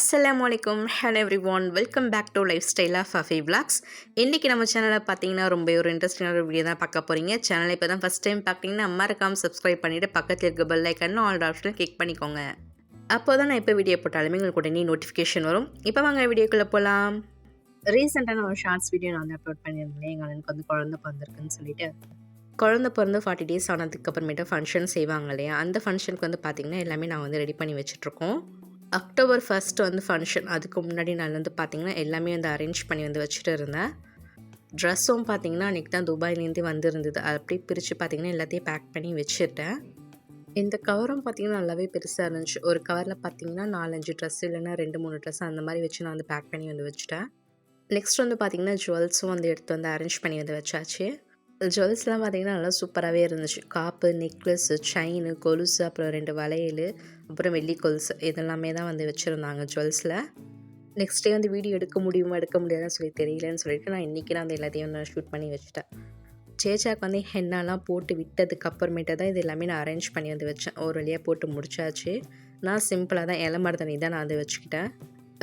அஸ்ஸலாமுஅலைக்கும். Hello everyone, welcome back to lifestyle of Fafi vlogs. இன்றைக்கி நம்ம சேனலில் பார்த்தீங்கன்னா ரொம்ப ஒரு இன்ட்ரெஸ்டிங்கான வீடியோ தான் பார்க்க போகிறீங்க. சேனலை இப்போ தான் ஃபஸ்ட் டைம் பார்த்திங்கன்னா மறக்காமல் சப்ஸ்கிரைப் பண்ணிவிட்டு பக்கத்தில் இருக்க bell icon all option click பண்ணிக்கோங்க. அப்போ தான் நான் இப்போ வீடியோ போட்டாலுமே உங்களுக்கு உடனே நோட்டிஃபிகேஷன் வரும். இப்போ வாங்க வீடியோக்குள்ளே போகலாம். ரீசெண்டாக நான் ஒரு ஷார்ட்ஸ் வீடியோ நான் வந்து அப்லோட் பண்ணியிருந்தேன். எங்கள் அண்ணனுக்கு வந்து குழந்தை பிறந்திருக்குன்னு சொல்லிட்டு. குழந்தை பிறந்து 40 days ஆனதுக்கப்புறமேட்டு ஃபங்க்ஷன் செய்வாங்க இல்லையா, அந்த ஃபங்க்ஷனுக்கு வந்து பார்த்திங்கன்னா எல்லாமே நான் வந்து ரெடி பண்ணி வச்சுட்ருக்கோம். October 1 வந்து ஃபங்க்ஷன். அதுக்கு முன்னாடி நாள் வந்து பார்த்திங்கன்னா எல்லாமே வந்து அரேஞ்ச் பண்ணி வந்து வச்சுட்டு இருந்தேன். ட்ரெஸ்ஸும் பார்த்திங்கன்னா அன்றைக்கி தான் துபாயிலேருந்தே வந்துருந்தது. அது அப்படியே பிரித்து பார்த்திங்கன்னா எல்லாத்தையும் பேக் பண்ணி வச்சுட்டேன். இந்த கவரும் பார்த்திங்கன்னா நல்லாவே பெருசாக இருந்துச்சு. ஒரு கவரில் பார்த்திங்கன்னா 4-5 ட்ரெஸ் இல்லைன்னா 2-3 ட்ரெஸ் அந்த மாதிரி வச்சு நான் வந்து பேக் பண்ணி வந்து வச்சுட்டேன். நெக்ஸ்ட் வந்து பார்த்திங்கன்னா ஜுவல்ஸும் வந்து எடுத்து வந்து அரேஞ்ச் பண்ணி வந்து வச்சாச்சு. ஜுவல்ஸ்லாம் பார்த்திங்கன்னா நல்லா சூப்பராகவே இருந்துச்சு. காப்பு, நெக்லஸ்ஸு, செயின், கொலுசு, அப்புறம் 2 வளையல், அப்புறம் வெள்ளி கொலுசு இதெல்லாமே தான் வந்து வச்சுருந்தாங்க ஜுவல்ஸில். நெக்ஸ்ட் டே வந்து வீடியோ எடுக்க முடியுமா எடுக்க முடியாதுன்னு சொல்லி தெரியலன்னு சொல்லிட்டு நான் இன்றைக்கி நான் வந்து எல்லாத்தையும் வந்து ஷூட் பண்ணி வச்சுட்டேன். சேச்சாக்கு வந்து ஹென்னாலாம் போட்டு விட்டதுக்கப்புறமேட்டு தான் இது எல்லாமே நான் அரேஞ்ச் பண்ணி வந்து வச்சேன். ஒரு வழியாக போட்டு முடிச்சாச்சு. நான் சிம்பிளாக தான் இளமருதணி தான் நான் வந்து வச்சுக்கிட்டேன்.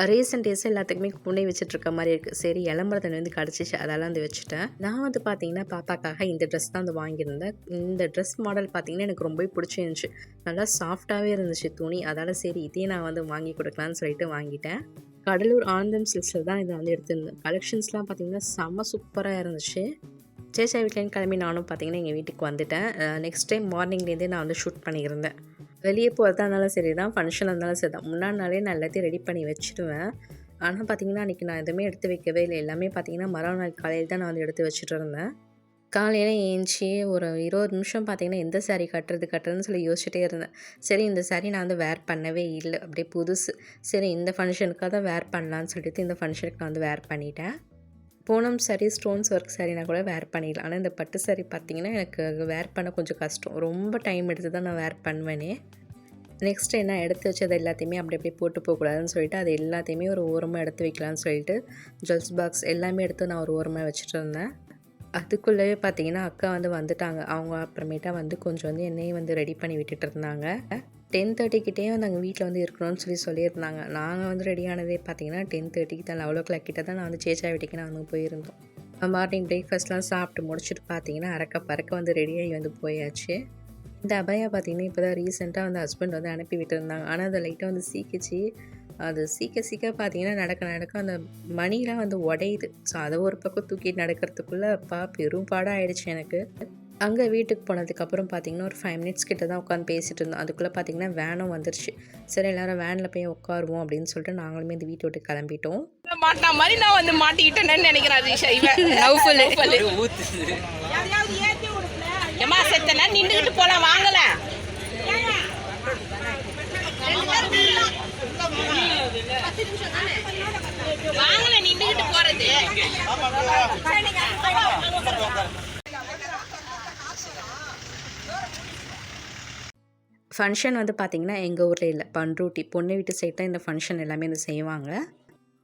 ரீசெண்ட் டேஸில் எல்லாத்துக்குமே கொண்டே வச்சுட்ருக்க மாதிரி இருக்குது. சரி, இளம்பரத்தண்ணி வந்து கிடச்சிச்சு, அதெல்லாம் வந்து வச்சுட்டேன். நான் வந்து பார்த்திங்கன்னா பாப்பாக்காக இந்த ட்ரெஸ் தான் வந்து வாங்கியிருந்தேன். இந்த ட்ரெஸ் மாடல் பார்த்திங்கன்னா எனக்கு ரொம்ப பிடிச்சிருந்துச்சு. நல்லா சாஃப்டாகவே இருந்துச்சு துணி. அதால் சரி இதையே நான் வந்து வாங்கி கொடுக்கலான்னு சொல்லிட்டு வாங்கிட்டேன். கடலூர் ஆனந்தம் சில்க்ஸில் தான் இதை வந்து எடுத்திருந்தேன். கலெக்ஷன்ஸ்லாம் பார்த்திங்கன்னா செம்ம சூப்பராக இருந்துச்சு. சேச்சா வீட்லேருந்து கிளம்பி நானும் பார்த்திங்கன்னா எங்கள் வீட்டுக்கு வந்துட்டேன். நெக்ஸ்ட் டைம் மார்னிங்லேருந்தே நான் வந்து ஷூட் பண்ணியிருந்தேன். வெளியே போகிறதா இருந்தாலும் சரி தான், ஃபங்க்ஷனாக இருந்தாலும் சரி தான், முன்னாடி நாளே நான் எல்லாத்தையும் ரெடி பண்ணி வச்சுடுவேன். ஆனால் பார்த்திங்கன்னா அன்றைக்கி நான் எதுவுமே எடுத்து வைக்கவே இல்லை. எல்லாமே பார்த்திங்கன்னா மறுநாள் காலையில் தான் நான் வந்து எடுத்து வச்சுட்டு இருந்தேன். காலையில் ஏஞ்சி ஒரு 20 நிமிஷம் பார்த்திங்கன்னா எந்த சாரீ கட்டுறதுன்னு சொல்லி யோசிச்சுட்டே இருந்தேன். சரி, இந்த சாரீ நான் வந்து வேர் பண்ணவே இல்லை, அப்படியே புதுசு. சரி, இந்த ஃபங்க்ஷனுக்காக தான் வேர் பண்ணலான்னு சொல்லிட்டு இந்த ஃபங்க்ஷனுக்கு நான் வந்து வேர் பண்ணிட்டேன். பூனம் சாரீ, ஸ்டோன்ஸ் ஒர்க் சாரீனா கூட வேர் பண்ணிடலாம். ஆனால் இந்த பட்டு சாரீ பார்த்திங்கன்னா எனக்கு வேர் பண்ண கொஞ்சம் கஷ்டம். ரொம்ப டைம் எடுத்து தான் நான் வேர் பண்ணுவேனே. நெக்ஸ்ட்டு என்ன எடுத்து வச்சது எல்லாத்தையுமே அப்படி அப்படியே போட்டு போகக்கூடாதுன்னு சொல்லிட்டு அது எல்லாத்தையுமே ஒரு ஓரமாக எடுத்து வைக்கலான்னு சொல்லிட்டு ஜுவல்ஸ் பாக்ஸ் எல்லாமே எடுத்து நான் ஒரு ஓரமாக வச்சுட்டு இருந்தேன். அதுக்குள்ளேயே பார்த்திங்கன்னா அக்கா வந்து வந்துட்டாங்க. அவங்க அப்புறமேட்டா வந்து கொஞ்சம் வந்து என்னையும் வந்து ரெடி பண்ணி விட்டுட்டு இருந்தாங்க. 10:30 வந்து அங்கே வீட்டில் வந்து இருக்கணும்னு சொல்லியிருந்தாங்க. நாங்கள் வந்து ரெடியானதே பார்த்திங்கன்னா 10:30 தான், 11 o'clock கிட்ட தான் நான் வந்து சேச்சா வீட்டுக்கு நான் வந்து போயிருந்தோம். மார்னிங் பிரேக்ஃபாஸ்ட்லாம் சாப்பிட்டு முடிச்சுட்டு பார்த்திங்கன்னா அறக்க பறக்க வந்து ரெடியாகி வந்து போயாச்சு. இந்த அபயா பார்த்திங்கன்னா இப்போ தான் ரீசெண்டாக வந்து ஹஸ்பண்ட் வந்து அனுப்பி விட்டுருந்தாங்க. ஆனால் அதை லைட்டாக வந்து சீக்கிச்சு. அது சீக்க பார்த்திங்கன்னா நடக்க அந்த மணிலாம் வந்து உடையுது. ஸோ அதை ஒரு பக்கம் தூக்கிட்டு நடக்கிறதுக்குள்ளே பெரும் பாடாக ஆகிடுச்சு எனக்கு. அங்கே வீட்டுக்கு போனதுக்கப்புறம் பார்த்திங்கன்னா ஒரு 5 minutes கிட்ட தான் உட்காந்து பேசிகிட்டு இருந்தோம். அதுக்குள்ளே பார்த்திங்கன்னா வேனும் வந்துருச்சு. சரி, எல்லோரும் வேனில் போய் உட்காருவோம் அப்படின்னு சொல்லிட்டு நாங்களுமே இந்த வீட்டை விட்டு கிளம்பிட்டோம். மாட்டினா மாதிரி நான் வந்து மாட்டிக்கிட்டேன்னு நினைக்கிறேன். ஏமா செத்தனா நின்றுக்கிட்டு போலாம், வாங்கல வாங்கல நின்றுக்கிட்டு போறது. ஃபங்க்ஷன் வந்து பார்த்திங்கன்னா எங்கள் ஊரில் இல்லை, பண்ருட்டி பொண்ணு வீட்டு சைட் தான் இந்த ஃபங்க்ஷன் எல்லாமே வந்து செய்வாங்க.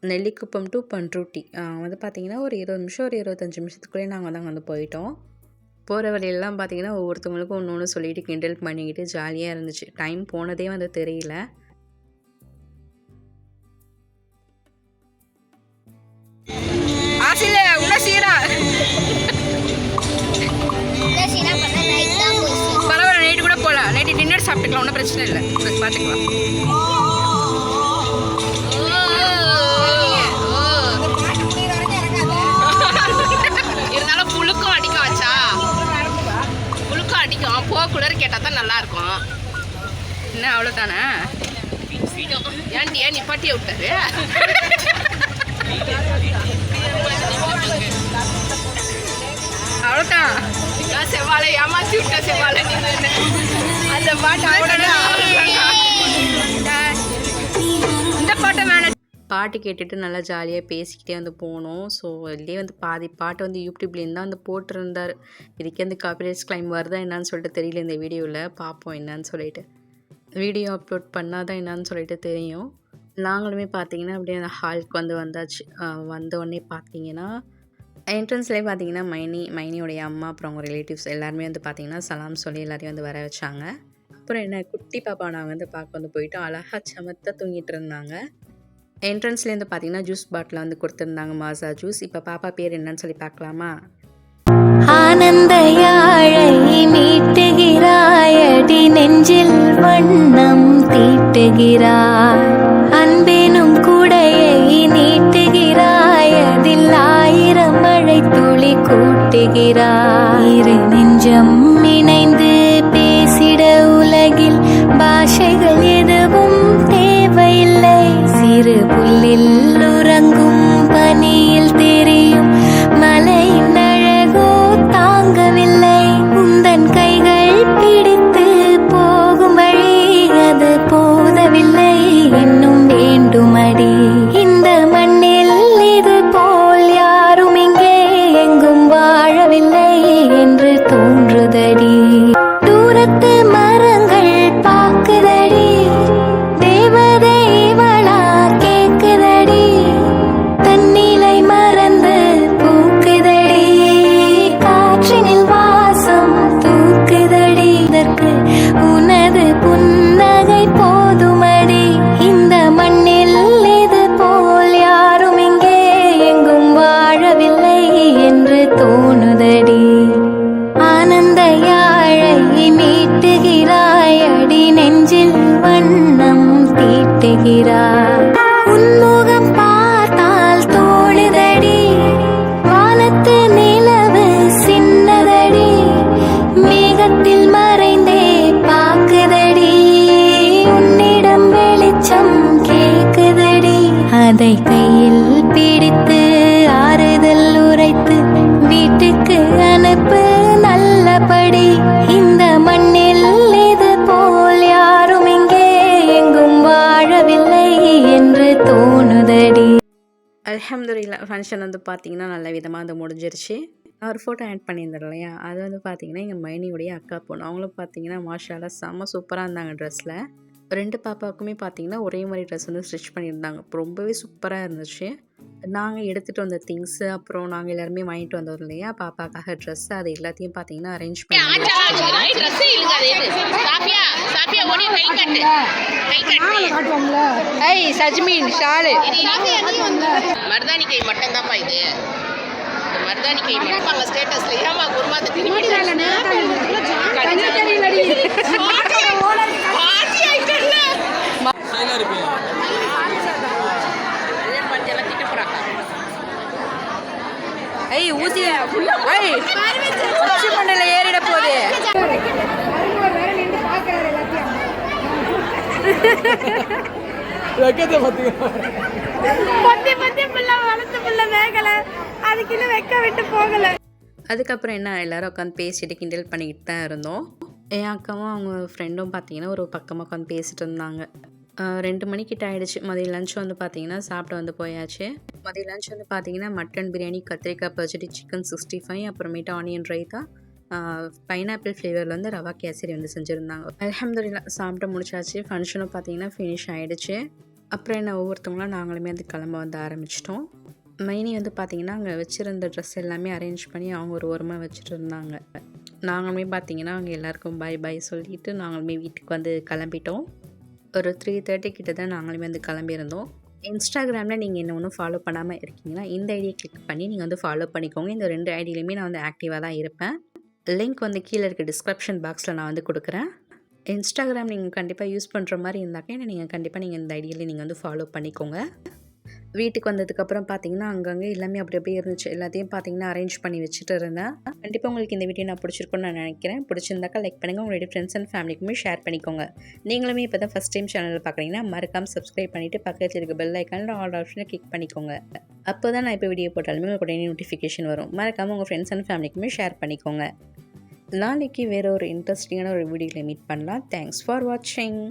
நெல்லிக்குப்பம் டு பண்ருட்டி வந்து பார்த்திங்கன்னா ஒரு 20 நிமிஷம் ஒரு 25 நிமிஷத்துக்குள்ளே நாங்கள் தான் வந்து போயிட்டோம். போகிற வழியெல்லாம் பார்த்திங்கன்னா ஒவ்வொருத்தவங்களுக்கும் ஒன்று ஒன்று சொல்லிட்டு கிண்டல் பண்ணிக்கிட்டு ஜாலியாக இருந்துச்சு. டைம் போனதே வந்து தெரியல. பரவாயில்ல, நைட்டு கூட போகலாம். நைட்டு டின்னர் சாப்பிட்டுக்கலாம், ஒன்றும் பிரச்சனை இல்லை, பார்த்துக்கலாம். இருந்தாலும் புழுக்கும் அடிக்க வச்சா புழுக்கும் அடிக்கும். போக்குள்ளே கேட்டால் தான் நல்லாயிருக்கும். என்ன அவ்வளோதானே? ஏன்டியா நிப்பாட்டியை விட்டாரு? அவ்வளோதான். செவ்வாழை ஏமாற்றி விட்டா. செவ்வாழை அந்த பாட்டு இந்த பாட்டை வேணாம். பாட்டு கேட்டுட்டு நல்லா ஜாலியாக பேசிக்கிட்டே வந்து போனோம். ஸோ இதுலேயே வந்து பாதி பாட்டு வந்து யூடியூப்லேருந்து தான் வந்து போட்டிருந்தார். இதுக்கே வந்து காப்பிரைட்ஸ் கிளைம் வருதா என்னான்னு சொல்லிட்டு தெரியல. இந்த வீடியோவில் பார்ப்போம் என்னான்னு சொல்லிட்டு. வீடியோ அப்லோட் பண்ணால் தான் என்னான்னு சொல்லிட்டு தெரியும். நாங்களுமே பார்த்திங்கன்னா அப்படியே அந்த ஹாலுக்கு வந்து வந்தாச்சு. வந்தோடனே பார்த்திங்கன்னா என்ட்ரன்ஸ்லேயே பார்த்திங்கன்னா மைனியோடைய அம்மா அப்புறம் அவங்க ரிலேட்டிவ்ஸ் எல்லாருமே வந்து பார்த்திங்கன்னா சலாம் சொல்லி எல்லாரையும் வந்து வர வச்சாங்க. அப்புறம் என்ன குட்டி பாப்பா நாங்கள் வந்து பார்க்க வந்து போயிட்டு அழகாக சமத்தாக தூங்கிட்டு இருந்தாங்க. என்ட்ரன்ஸ்லேருந்து பார்த்தீங்கன்னா ஜூஸ் பாட்டில் வந்து கொடுத்துருந்தாங்க மாசா ஜூஸ். இப்போ பாப்பா பேர் என்னன்னு சொல்லி பார்க்கலாமா? ஆனந்த யாழை மீட்டுகிறாயடி நெஞ்சில் வண்ணம் தீட்டுகிறாய் அன்பெனும் குடையை நீட்டுகிறாய் அதில் 1000 மழை துளி கூட்டுகிறாய் இரு நெஞ்சம் இணைந்து பேசிட உலகில் பாஷைகள் எதுவும் தேவையில்லை சிறு புல்லில் உறங்கும் பனியில் தெரியும் மலையின் அழகோ தாங்கவில்லை உந்தன் கைகள் பிடித்து போகும் வழி அது போதவில்லை இன்னும் வேண்டுமடி இந்த மண்ணில் இது போல் யாரும் இங்கே எங்கும் வாழவில்லை என்று தோன்றுதடி தூரத்து மரங்கள் பாக்குதடி தேவதை இவளா கேக்குதடி தன்னிலை மறந்து பூக்குதடி காற்றினில் வாசம் தூக்குதடி இதற்கு உனது புன்னகை போதுமடி இந்த மண்ணில் இது போல் யாரும் இங்கே எங்கும் வாழவில்லை என்று தோணுதடி ஆனந்த யாழை மீட்டுகிறாய் அடி நெஞ்சில் வண்ணம் தீட்டுகிறாய் உன்முகம் பார்த்தால் தோழுதடி வானத்து நிலவு சின்னதடி மேகத்தில் மறைந்தே பாக்குதடி உன்னிடம் வெளிச்சம் கேக்குதடி அதை கையில் பிடித்து ஆறுதல் உரைத்து வீட்டுக்கு அனுப்பு நல்லபடி இந்த மண்ணில் இது போல் யாரும் இங்கே எங்கும் வாழவில்லை என்று தோணுதடி. அல்ஹம்துலில்லாஹ் ஃபங்க்ஷன் வந்து பார்த்தீங்கன்னா நல்ல விதமாக அது முடிஞ்சிருச்சு. நான் ஒரு ஃபோட்டோ ஆட் பண்ணியிருந்தேன் இல்லையா, அது வந்து பார்த்தீங்கன்னா எங்கள் மைனியுடைய அக்கா பொண்ணு. அவங்களும் பார்த்தீங்கன்னா மாஷால்லா செம்ம சூப்பராக இருந்தாங்க ட்ரெஸ்ஸில். 2 பாப்பாவுக்குமே பார்த்தீங்கன்னா ஒரே மாதிரி ட்ரெஸ் வந்து ஸ்டிச் பண்ணியிருந்தாங்க. ரொம்பவே சூப்பராக இருந்துச்சு. நாங்கள் எடுத்துகிட்டு வந்த திங்ஸு அப்புறம் நாங்கள் எல்லாருமே வாங்கிட்டு வந்தோம் இல்லையா பாப்பாக்காக ட்ரெஸ், அது எல்லாத்தையும் பார்த்தீங்கன்னா அரேஞ்ச் பண்ணி ட்ரெஸ்ஸே இழுக்காது இது. சாஃபியா சாஃபியா ஓடி கை கட்டு ஐய் சஜ்மீன் ஷாலு மருதாணி கை மட்டும் தான்ப்பா இது. இந்த மருதாணி கை மட்டும் ஸ்டேட்டஸ்ல ஏமா குருமாத்த திரும்பி ஐய் ஊசி ஐய் உச்சி மண்டையில ஏறிட போகுது. அதுக்கப்புறம் என்ன எல்லாரும் உட்காந்து பேசிட்டு கிண்டல் பண்ணிக்கிட்டு தான் இருந்தோம். என் அக்காவும் அவங்க ஃப்ரெண்டும் பார்த்தீங்கன்னா ஒரு பக்கமாக உட்காந்து பேசிட்டு இருந்தாங்க. 2 மணிக்கிட்ட ஆகிடுச்சு. மதியம் லஞ்ச் வந்து பார்த்தீங்கன்னா சாப்பிட்டு வந்து போயாச்சு. மதியம் லஞ்ச் வந்து பார்த்தீங்கன்னா மட்டன் பிரியாணி, கத்திரிக்காய் பச்சடி, சிக்கன் 65, அப்புறமேட்டு ஆனியன் ரைத்தா, பைனாப்பிள் ஃப்ளேவரில் வந்து ரவா கேசரி வந்து செஞ்சுருந்தாங்க. அல்ஹம்துலில்லாஹ் சாப்பிட்டு முடிச்சாச்சு. ஃபங்க்ஷனும் பார்த்தீங்கன்னா ஃபினிஷ் ஆகிடுச்சு. அப்புறம் என்ன ஒவ்வொருத்தவங்களாம் நாங்களுமே வந்து கிளம்ப வந்து ஆரம்பிச்சிட்டோம். மைனி வந்து பார்த்தீங்கன்னா அங்கே வச்சுருந்த ட்ரெஸ் எல்லாமே அரேஞ்ச் பண்ணி அவங்க ஒரு ஓரமாக வச்சுட்டு இருந்தாங்க. நாங்களுமே பார்த்தீங்கன்னா அங்கே எல்லாருக்கும் பை சொல்லிவிட்டு நாங்களுமே வீட்டுக்கு வந்து கிளம்பிட்டோம். ஒரு 3:30 கிட்ட தான் நாங்களுமே வந்து கிளம்பியிருந்தோம். இன்ஸ்டாகிராமில் நீங்கள் என்ன ஒன்றும் ஃபாலோ பண்ணாமல் இருக்கீங்கன்னா இந்த ஐடியை கிளிக் பண்ணி நீங்கள் வந்து ஃபாலோ பண்ணிக்கோங்க. இந்த 2 ஐடியிலையுமே நான் வந்து ஆக்டிவாக தான் இருப்பேன். லிங்க் வந்து கீழே இருக்க டிஸ்கிரிப்ஷன் பாக்ஸில் நான் வந்து கொடுக்குறேன். இன்ஸ்டாகிராம் நீங்கள் கண்டிப்பாக யூஸ் பண்ணுற மாதிரி இருந்தாக்கா நீங்கள் கண்டிப்பாக நீங்கள் இந்த ஐடியில் நீங்கள் வந்து ஃபாலோ பண்ணிக்கோங்க. வீட்டுக்கு வந்ததுக்கப்புறம் பார்த்தீங்கன்னா அங்கங்கே எல்லாமே அப்படி அப்படியே இருந்துச்சு. எல்லாத்தையும் பார்த்தீங்கன்னா அரேஞ்ச் பண்ணி வச்சுட்டு இருந்தேன். கண்டிப்பாக உங்களுக்கு இந்த வீடியோ நான் பிடிச்சிருக்குன்னு நான் நினைக்கிறேன். பிடிச்சிருந்தாக்கா லைக் பண்ணுங்கள். உங்களுடைய ஃப்ரெண்ட்ஸ் அண்ட் ஃபேமிலிக்குமே ஷேர் பண்ணிக்கோங்க. நீங்களுமே இப்போ தான் ஃபஸ்ட் டைம் சேனலில் பார்க்குறீங்கன்னா மறக்காமல் சப்ஸ்கிரைப் பண்ணிவிட்டு பக்கத்தில் இருக்க பெல் ஐக்கானில் ஆல் ஆப்ஷனை கிளிக் பண்ணிக்கோங்க. அப்போ தான் நான் இப்போ வீடியோ போட்டாலுமே உங்களுக்கு உடனே நோட்டிஃபிகேஷன் வரும். மறக்காமல் உங்கள் ஃப்ரெண்ட்ஸ் அண்ட் ஃபேமிலிக்குமே ஷேர் பண்ணிக்கோங்க. நாளைக்கு வேறு ஒரு இன்ட்ரெஸ்டிங்கான ஒரு வீடியோவில் மீட் பண்ணலாம். தேங்க்ஸ் ஃபார் வாட்சிங்.